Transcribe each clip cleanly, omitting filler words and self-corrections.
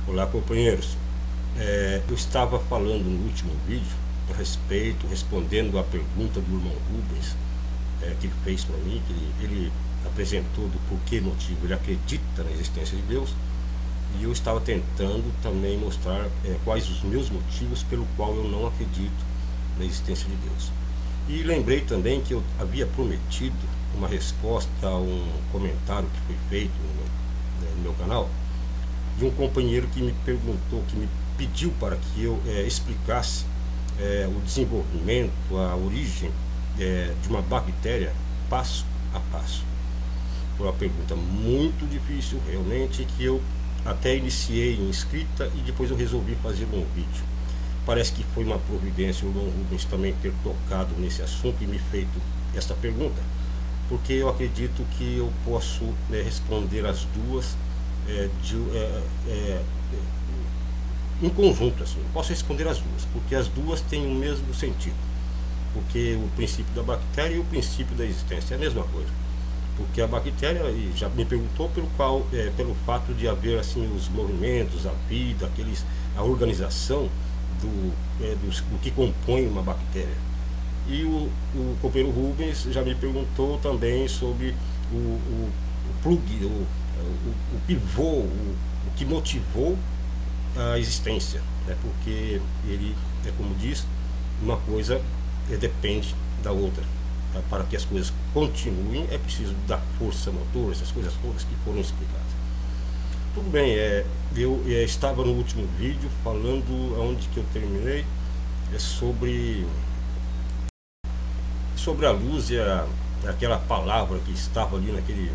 Olá, companheiros. Eu estava falando no último vídeo a respeito, respondendo a pergunta do irmão Rubens, que ele fez para mim, que ele apresentou do porquê motivo ele acredita na existência de Deus, e eu estava tentando também mostrar quais os meus motivos pelo qual eu não acredito na existência de Deus. E lembrei também que eu havia prometido uma resposta a um comentário que foi feito no meu canal, de um companheiro que me perguntou, que me pediu para que eu explicasse o desenvolvimento, a origem de uma bactéria passo a passo. Foi uma pergunta muito difícil realmente, que eu até iniciei em escrita e depois eu resolvi fazer um vídeo. Parece que foi uma providência o irmão Rubens também ter tocado nesse assunto e me feito essa pergunta, porque eu acredito que eu posso responder as duas em conjunto, assim. Eu posso responder as duas, porque as duas têm o mesmo sentido, porque o princípio da bactéria e o princípio da existência é a mesma coisa. Porque a bactéria, e já me perguntou pelo fato de haver assim os movimentos, a vida, a organização do que compõe uma bactéria. E o companheiro Rubens já me perguntou também sobre o plug, o pivô, o que motivou a existência, porque ele, como diz, uma coisa depende da outra. Para que as coisas continuem é preciso da força motora, essas coisas todas que foram explicadas. Tudo bem, eu estava no último vídeo falando, onde que eu terminei, sobre a luz e aquela palavra que estava ali naquele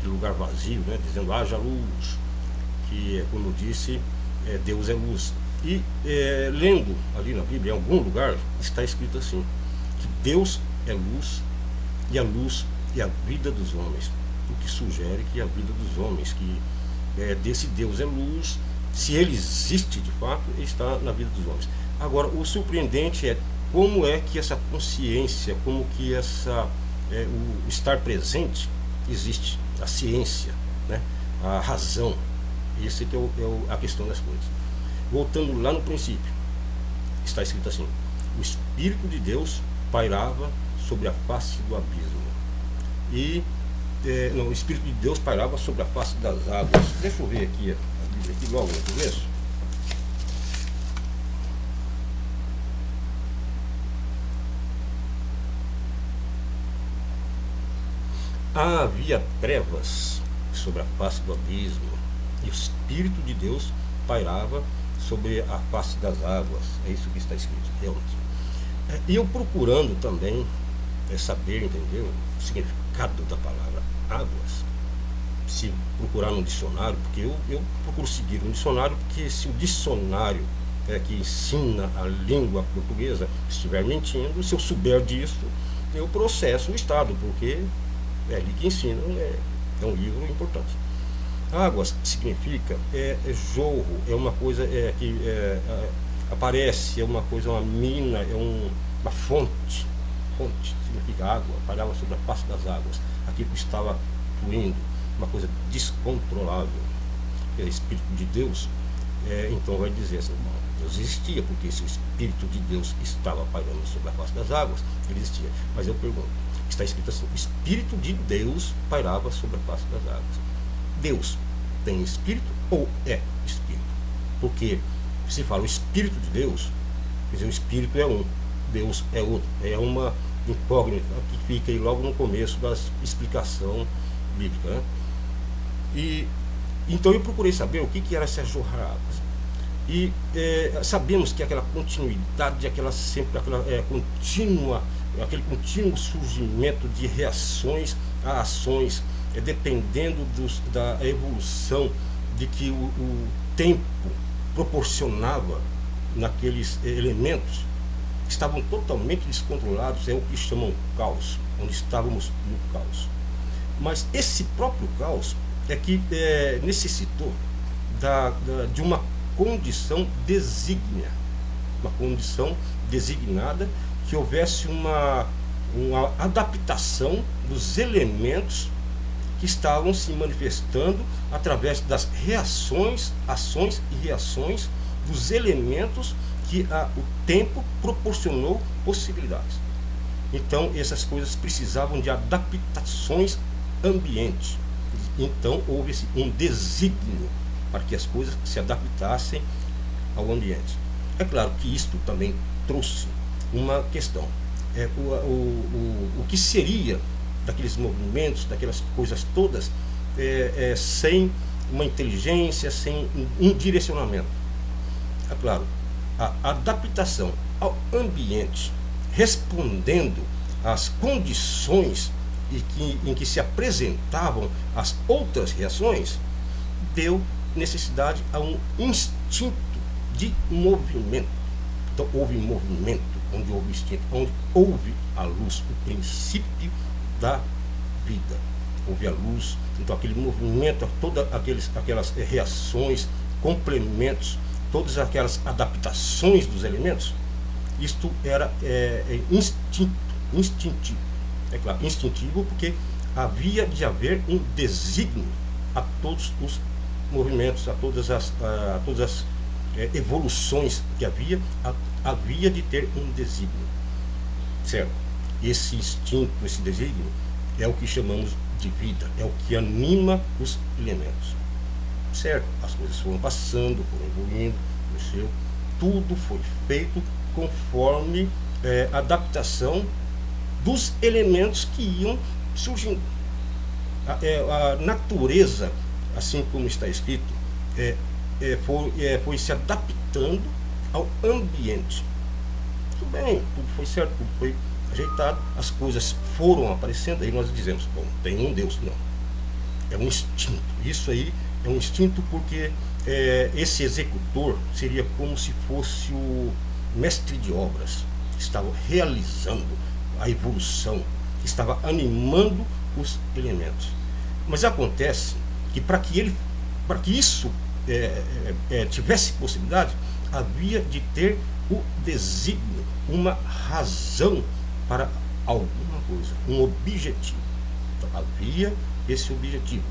lugar vazio, dizendo haja luz, que, como eu disse, Deus é luz. E lendo ali na Bíblia, em algum lugar, está escrito assim, que Deus é luz e a luz é a vida dos homens, o que sugere que a vida dos homens, que desse Deus é luz, se ele existe de fato, ele está na vida dos homens. Agora, o surpreendente é como é que essa consciência, como que o estar presente existe, a ciência, a razão. Essa que é a questão das coisas. Voltando lá no princípio, está escrito assim: o Espírito de Deus pairava sobre a face do abismo. E o Espírito de Deus pairava sobre a face das águas. Deixa eu ver aqui a Bíblia, aqui logo no começo. Havia trevas sobre a face do abismo, e o Espírito de Deus pairava sobre a face das águas. É isso que está escrito, realmente. E eu procurando também saber, entender o significado da palavra águas, se procurar no dicionário, porque eu procuro seguir um dicionário, porque se o dicionário que ensina a língua portuguesa estiver mentindo, se eu souber disso, eu processo o Estado, porque é ali que ensina, é um livro importante. Águas significa jorro, é uma coisa que aparece, é uma coisa, uma mina, uma fonte. Fonte significa água, parava sobre a face das águas, aquilo que estava fluindo, uma coisa descontrolável, que é o Espírito de Deus. Então vai dizer assim, bom, Deus existia, porque se o Espírito de Deus estava pairando sobre a face das águas, ele existia. Mas eu pergunto, está escrito assim: o Espírito de Deus pairava sobre a face das águas. Deus tem espírito ou é espírito? Porque se fala o Espírito de Deus, quer dizer, o Espírito é um, Deus é outro. É uma incógnita que fica aí logo no começo da explicação bíblica, E então eu procurei saber o que era essas jorradas. E sabemos que aquela continuidade, aquele contínuo surgimento de reações a ações, dependendo da evolução de que o tempo proporcionava naqueles elementos, estavam totalmente descontrolados, é o que chamam caos, onde estávamos no caos. Mas esse próprio caos é que necessitou de uma condição desígnea, uma condição designada, que houvesse uma adaptação dos elementos que estavam se manifestando através das reações, ações e reações dos elementos que o tempo proporcionou possibilidades. Então essas coisas precisavam de adaptações ambientes. Então houve um desígnio para que as coisas se adaptassem ao ambiente. É claro que isto também trouxe uma questão. O que seria daqueles movimentos, daquelas coisas todas, sem uma inteligência, sem um direcionamento? É claro, a adaptação ao ambiente, respondendo às condições em que se apresentavam as outras reações, deu necessidade a um instinto de movimento. Então houve movimento, onde houve instinto, onde houve a luz, o princípio da vida. Houve a luz, então aquele movimento, todas aquelas reações, complementos, todas aquelas adaptações dos elementos, isto era instintivo. É claro, instintivo porque havia de haver um desígnio a todos os movimentos, a todas as evoluções que havia de ter um desígnio, certo? Esse instinto, esse desígnio é o que chamamos de vida, é o que anima os elementos, certo? As coisas foram passando, foram evoluindo, cresceu, tudo foi feito conforme adaptação dos elementos que iam surgindo. A natureza, assim como está escrito, foi se adaptando ao ambiente. Tudo bem, tudo foi certo, tudo foi ajeitado, as coisas foram aparecendo, aí nós dizemos, bom, tem um Deus. Não, é um instinto. Isso aí é um instinto porque esse executor seria como se fosse o mestre de obras, que estava realizando a evolução, que estava animando os elementos. Mas acontece que para que isso tivesse possibilidade, havia de ter o desígnio, uma razão para alguma coisa, um objetivo. Então, havia esse objetivo,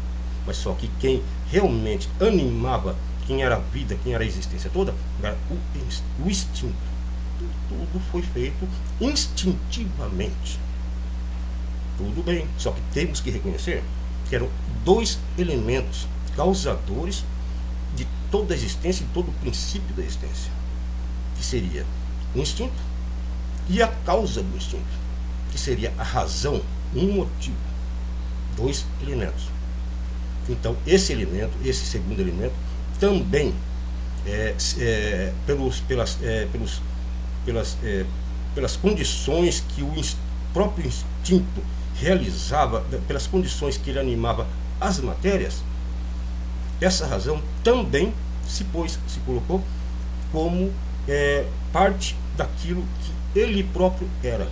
mas só que quem realmente animava, quem era a vida, quem era a existência toda, era o instinto. Tudo foi feito instintivamente. Tudo bem, só que temos que reconhecer que eram dois elementos causadores de toda a existência e todo o princípio da existência, que seria o instinto e a causa do instinto, que seria a razão, um motivo. Dois elementos. Então esse elemento, esse segundo elemento, também pelas condições que o próprio instinto realizava, pelas condições que ele animava as matérias, essa razão também se colocou como parte daquilo que ele próprio era,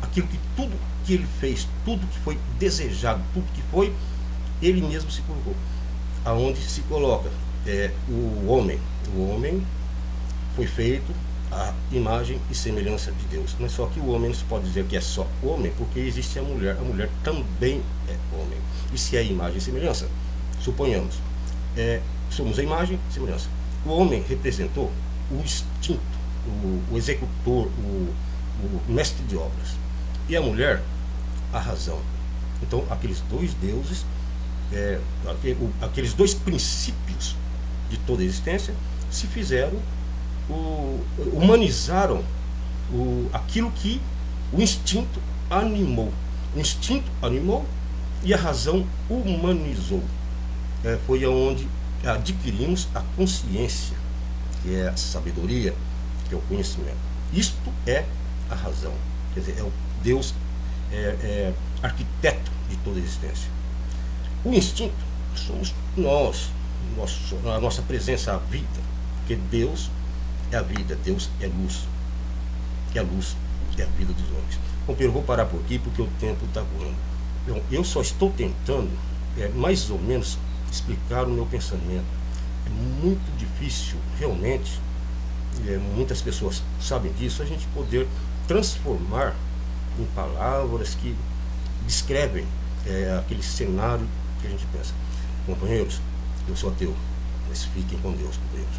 aquilo que tudo que ele fez, tudo que foi desejado, tudo que foi, ele mesmo se colocou. Aonde se coloca o homem. O homem foi feito à imagem e semelhança de Deus. Mas só que o homem não se pode dizer que é só homem, porque existe a mulher também é homem. E se é imagem e semelhança, suponhamos, somos a imagem e semelhança. O homem representou o instinto, o executor, o mestre de obras. E a mulher, a razão. Então aqueles dois deuses, aqueles dois princípios de toda a existência se fizeram, humanizaram aquilo que o instinto animou. O instinto animou e a razão humanizou. Foi onde adquirimos a consciência, que é a sabedoria, que é o conhecimento. Isto é a razão. Quer dizer, é o Deus arquiteto de toda a existência. O instinto somos nós, a nossa presença, a vida, porque Deus é a vida, Deus é luz, e a luz é a vida dos homens. Bom, eu vou parar por aqui porque o tempo está voando. Então, eu só estou tentando mais ou menos explicar o meu pensamento. É muito difícil, realmente, muitas pessoas sabem disso, a gente poder transformar em palavras que descrevem aquele cenário que a gente pensa. Companheiros, eu sou ateu, mas fiquem com Deus, companheiros.